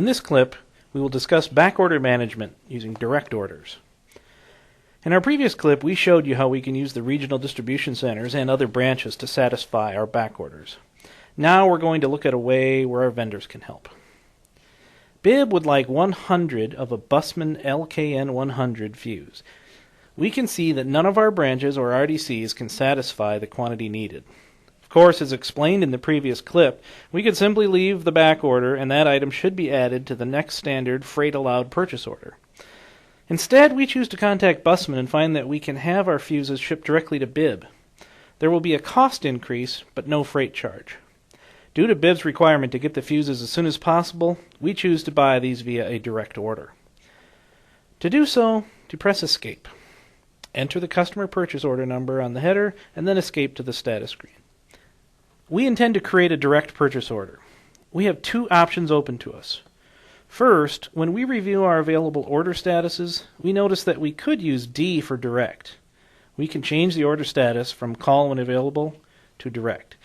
In this clip, we will discuss backorder management using direct orders. In our previous clip, we showed you how we can use the regional distribution centers and other branches to satisfy our backorders. Now we're going to look at a way where our vendors can help. Bib would like 100 of a Bussmann LKN100 fuse. We can see that none of our branches or RDCs can satisfy the quantity needed. Of course, as explained in the previous clip, we could simply leave the back order and that item should be added to the next standard freight allowed purchase order. Instead, we choose to contact Bussmann and find that we can have our fuses shipped directly to Bib. There will be a cost increase, but no freight charge. Due to Bib's requirement to get the fuses as soon as possible, we choose to buy these via a direct order. To do so, press Escape. Enter the customer purchase order number on the header, and then escape to the status screen. We intend to create a direct purchase order. We have two options open to us. First, when we review our available order statuses, we notice that we could use D for direct. We can change the order status from call when available to direct.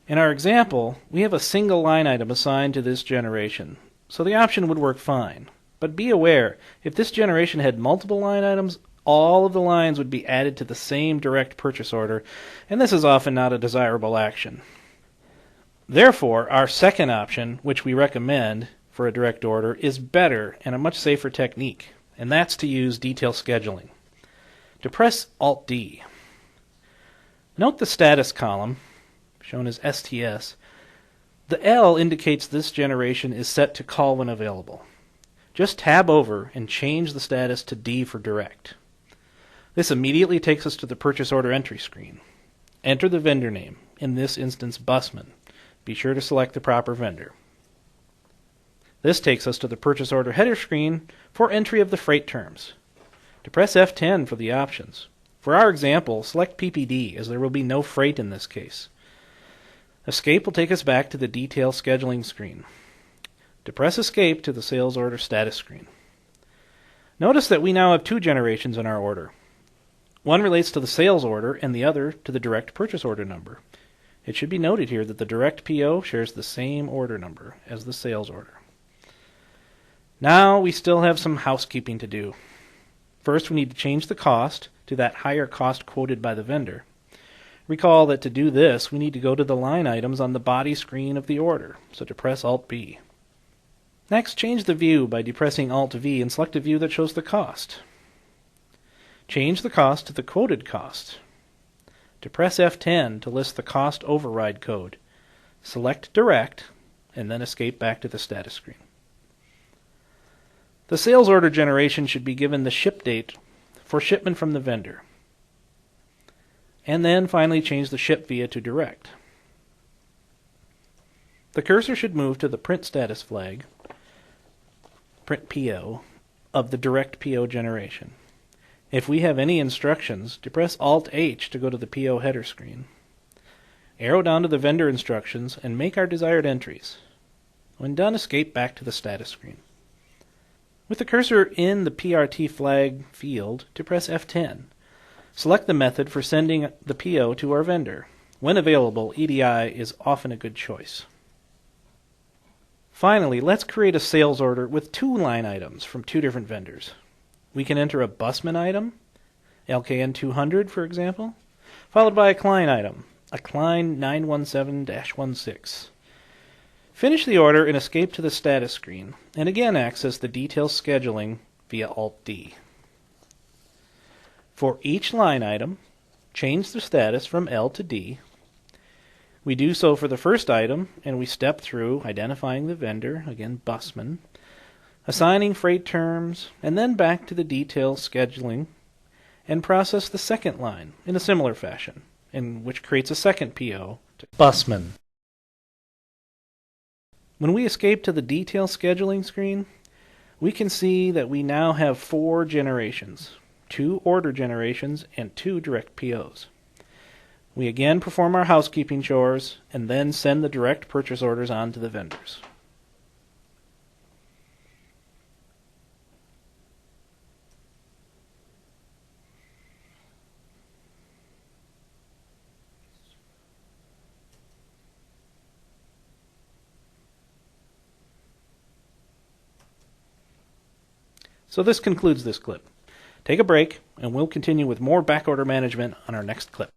In our example, we have a single line item assigned to this generation, so the option would work fine. But be aware, if this generation had multiple line items, all of the lines would be added to the same direct purchase order, and this is often not a desirable action. Therefore, our second option, which we recommend for a direct order, is better and a much safer technique, and that's to use detail scheduling. To press Alt-D. Note the status column, shown as STS. The L indicates this generation is set to call when available. Just tab over and change the status to D for direct. This immediately takes us to the purchase order entry screen. Enter the vendor name, in this instance Bussmann. Be sure to select the proper vendor. This takes us to the purchase order header screen for entry of the freight terms. To press F10 for the options. For our example, select PPD, as there will be no freight in this case. Escape will take us back to the detail scheduling screen. To press Escape to the sales order status screen. Notice that we now have two generations in our order. One relates to the sales order and the other to the direct purchase order number. It should be noted here that the direct PO shares the same order number as the sales order. Now we still have some housekeeping to do. First, we need to change the cost to that higher cost quoted by the vendor. Recall that to do this, we need to go to the line items on the body screen of the order, so to press Alt-B. Next, change the view by depressing Alt-V and select a view that shows the cost. Change the cost to the quoted cost. To press F10 to list the cost override code. Select Direct, and then escape back to the status screen. The sales order generation should be given the ship date for shipment from the vendor. And then finally change the ship via to direct. The cursor should move to the print status flag, print PO, of the direct PO generation. If we have any instructions, to press Alt-H to go to the PO header screen. Arrow down to the vendor instructions and make our desired entries. When done, escape back to the status screen. With the cursor in the PRT flag field, to press F10. Select the method for sending the PO to our vendor. When available, EDI is often a good choice. Finally, let's create a sales order with two line items from two different vendors. We can enter a Bussmann item, LKN200 for example, followed by a Klein item, a Klein 917-16. Finish the order and escape to the status screen, and again access the detail scheduling via Alt-D. For each line item, change the status from L to D. We do so for the first item, and we step through identifying the vendor, again Bussmann, assigning freight terms, and then back to the detail scheduling, and process the second line in a similar fashion, in which creates a second PO to Bussmann. When we escape to the detail scheduling screen, we can see that we now have 4 generations, 2 order generations and 2 direct POs. We again perform our housekeeping chores and then send the direct purchase orders on to the vendors. So this concludes this clip. Take a break, and we'll continue with more backorder management on our next clip.